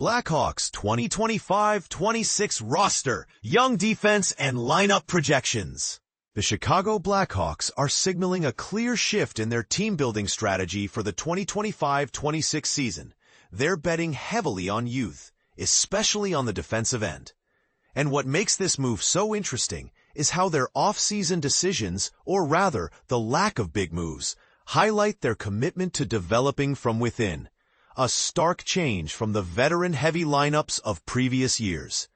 Blackhawks 2025-26 roster, young defense, and lineup projections. The Chicago Blackhawks are signaling a clear shift in their team-building strategy for the 2025-26 season. They're betting heavily on youth, especially on the defensive end. And what makes this move so interesting is how their off-season decisions, or rather, the lack of big moves, highlight their commitment to developing from within. A stark change from the veteran-heavy lineups of previous years.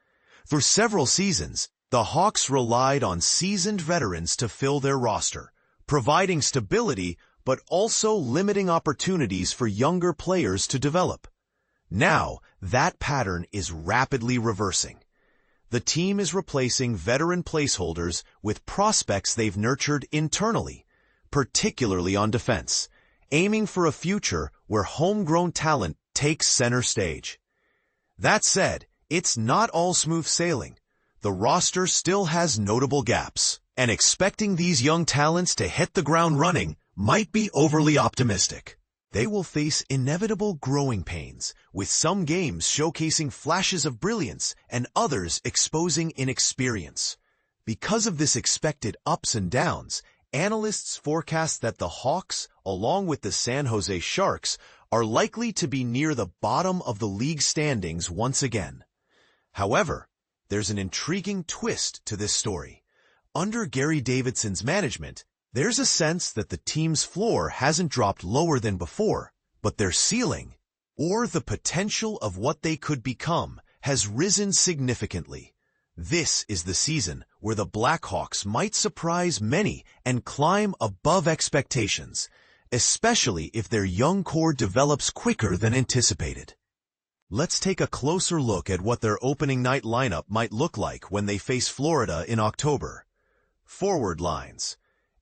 For several seasons, the Hawks relied on seasoned veterans to fill their roster, providing stability but also limiting opportunities for younger players to develop. Now, that pattern is rapidly reversing. The team is replacing veteran placeholders with prospects they've nurtured internally, particularly on defense, aiming for a future where homegrown talent takes center stage. That said, it's not all smooth sailing. The roster still has notable gaps, and expecting these young talents to hit the ground running might be overly optimistic. They will face inevitable growing pains, with some games showcasing flashes of brilliance and others exposing inexperience. Because of this expected ups and downs, analysts forecast that the Hawks, along with the San Jose Sharks, are likely to be near the bottom of the league standings once again. However, there's an intriguing twist to this story. Under Gary Davidson's management, there's a sense that the team's floor hasn't dropped lower than before, but their ceiling, or the potential of what they could become, has risen significantly. This is the season where the Blackhawks might surprise many and climb above expectations, especially if their young core develops quicker than anticipated. Let's take a closer look at what their opening night lineup might look like when they face Florida in October. Forward lines: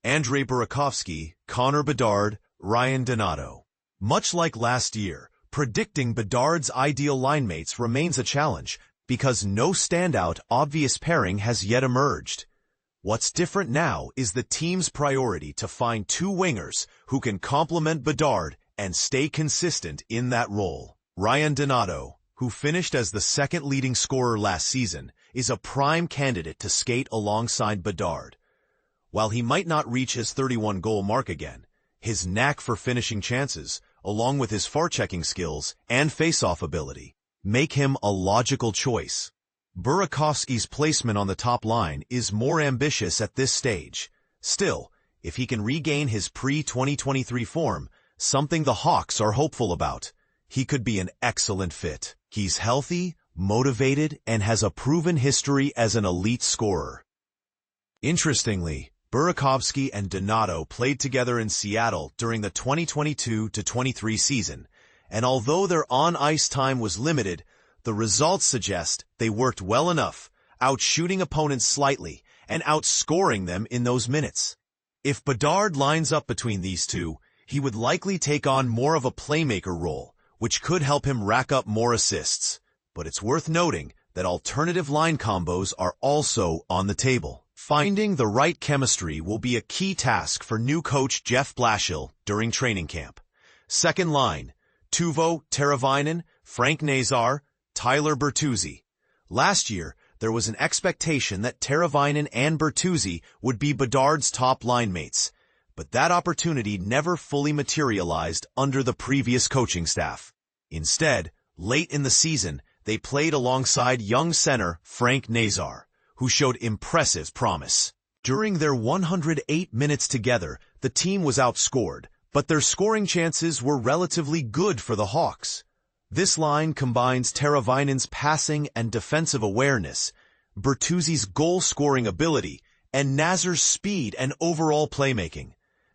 Andrei Burakovsky, Connor Bedard, Ryan Donato. Much like last year, predicting Bedard's ideal line mates remains a challenge because no standout obvious pairing has yet emerged. What's different now is the team's priority to find two wingers who can complement Bedard and stay consistent in that role. Ryan Donato, who finished as the second leading scorer last season, is a prime candidate to skate alongside Bedard. While he might not reach his 31-goal mark again, his knack for finishing chances, along with his forechecking skills and face-off ability, make him a logical choice. Burakovsky's placement on the top line is more ambitious at this stage. Still, if he can regain his pre-2023 form, something the Hawks are hopeful about, he could be an excellent fit. He's healthy, motivated, and has a proven history as an elite scorer. Interestingly, Burakovsky and Donato played together in Seattle during the 2022-23 season, and although their on-ice time was limited, the results suggest they worked well enough, outshooting opponents slightly and outscoring them in those minutes. If Bedard lines up between these two, he would likely take on more of a playmaker role, which could help him rack up more assists. But it's worth noting that alternative line combos are also on the table. Finding the right chemistry will be a key task for new coach Jeff Blashill during training camp. Second line: Teuvo Teravainen, Frank Nazar, Tyler Bertuzzi. Last year, there was an expectation that Teravainen and Bertuzzi would be Bedard's top line mates, but that opportunity never fully materialized under the previous coaching staff. Instead, late in the season, they played alongside young center Frank Nazar, who showed impressive promise. During their 108 minutes together, the team was outscored, but their scoring chances were relatively good for the Hawks. This line combines Teravainen's passing and defensive awareness, Bertuzzi's goal-scoring ability, and Nazar's speed and overall playmaking.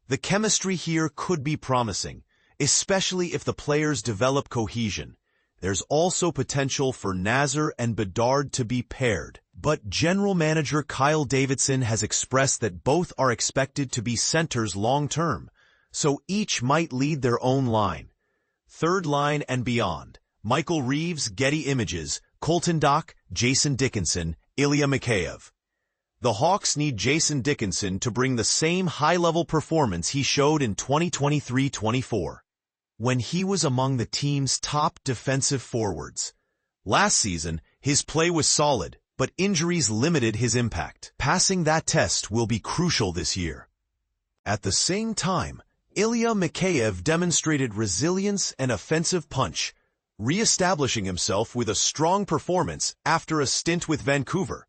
The chemistry here could be promising, especially if the players develop cohesion. There's also potential for Nazar and Bedard to be paired, but general manager Kyle Davidson has expressed that both are expected to be centers long-term, so each might lead their own line. Third line and beyond: Michael Reeves, Getty Images, Colton Dach, Jason Dickinson, Ilya Mikheyev. The Hawks need Jason Dickinson to bring the same high-level performance he showed in 2023-24, when he was among the team's top defensive forwards. Last season, his play was solid, but injuries limited his impact. Passing that test will be crucial this year. At the same time, Ilya Mikheyev demonstrated resilience and offensive punch, re-establishing himself with a strong performance after a stint with Vancouver.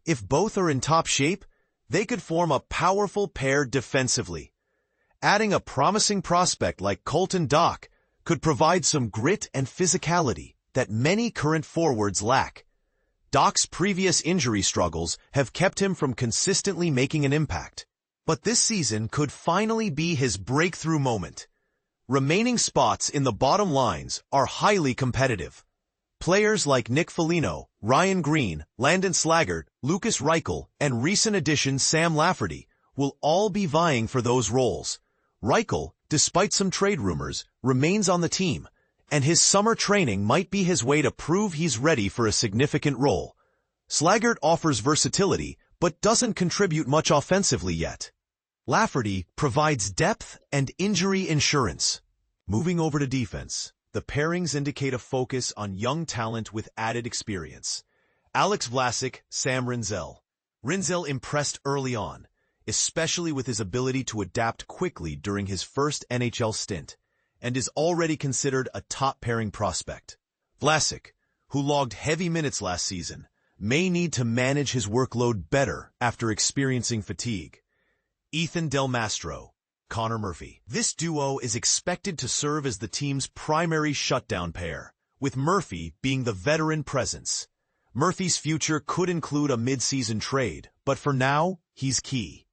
If both are in top shape, they could form a powerful pair defensively. Adding a promising prospect like Colton Dach could provide some grit and physicality that many current forwards lack. Dach's previous injury struggles have kept him from consistently making an impact, but this season could finally be his breakthrough moment. Remaining spots in the bottom lines are highly competitive. Players like Nick Foligno, Ryan Green, Landon Slaggert, Lucas Reichel, and recent addition Sam Lafferty will all be vying for those roles. Reichel, despite some trade rumors, remains on the team, and his summer training might be his way to prove he's ready for a significant role. Slaggert offers versatility, but doesn't contribute much offensively yet. Lafferty provides depth and injury insurance. Moving over to defense, the pairings indicate a focus on young talent with added experience. Alex Vlasic, Sam Rinzel. Rinzel impressed early on, especially with his ability to adapt quickly during his first NHL stint, and is already considered a top-pairing prospect. Vlasic, who logged heavy minutes last season, may need to manage his workload better after experiencing fatigue. Ethan Del Mastro, Connor Murphy. This duo is expected to serve as the team's primary shutdown pair, with Murphy being the veteran presence. Murphy's future could include a mid-season trade, but for now, he's key.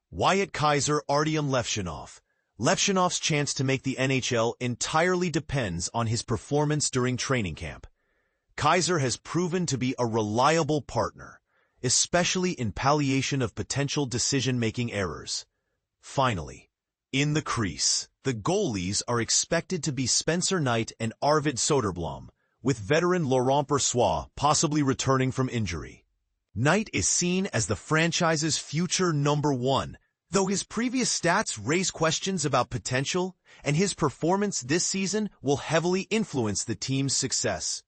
Wyatt Kaiser, Artyom Levshunov. Levshunov's chance to make the NHL entirely depends on his performance during training camp. Kaiser has proven to be a reliable partner, especially in palliation of potential decision-making errors. Finally, in the crease, the goalies are expected to be Spencer Knight and Arvid Soderblom, with veteran Laurent Brossoit possibly returning from injury. Knight is seen as the franchise's future number one, though his previous stats raise questions about potential, and his performance this season will heavily influence the team's success.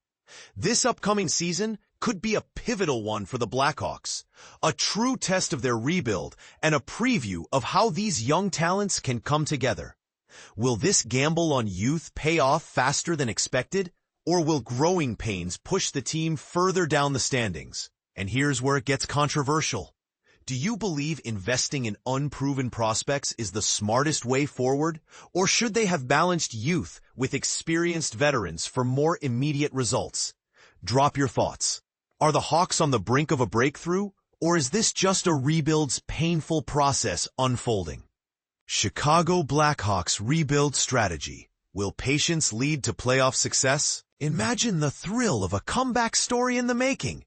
This upcoming season could be a pivotal one for the Blackhawks, a true test of their rebuild and a preview of how these young talents can come together. Will this gamble on youth pay off faster than expected, or will growing pains push the team further down the standings? And here's where it gets controversial. Do you believe investing in unproven prospects is the smartest way forward, or should they have balanced youth with experienced veterans for more immediate results? Drop your thoughts. Are the Hawks on the brink of a breakthrough, or is this just a rebuild's painful process unfolding? Chicago Blackhawks rebuild strategy. Will patience lead to playoff success? Imagine the thrill of a comeback story in the making.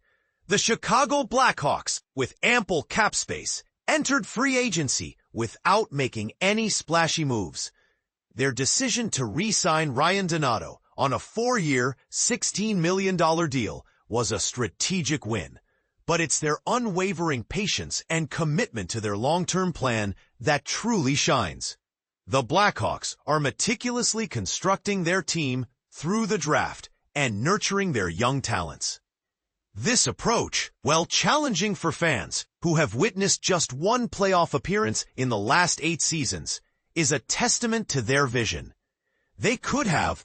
The Chicago Blackhawks, with ample cap space, entered free agency without making any splashy moves. Their decision to re-sign Ryan Donato on a 4-year, $16 million deal was a strategic win. But it's their unwavering patience and commitment to their long-term plan that truly shines. The Blackhawks are meticulously constructing their team through the draft and nurturing their young talents. This approach, while challenging for fans who have witnessed just one playoff appearance in the last 8 seasons, is a testament to their vision. They could have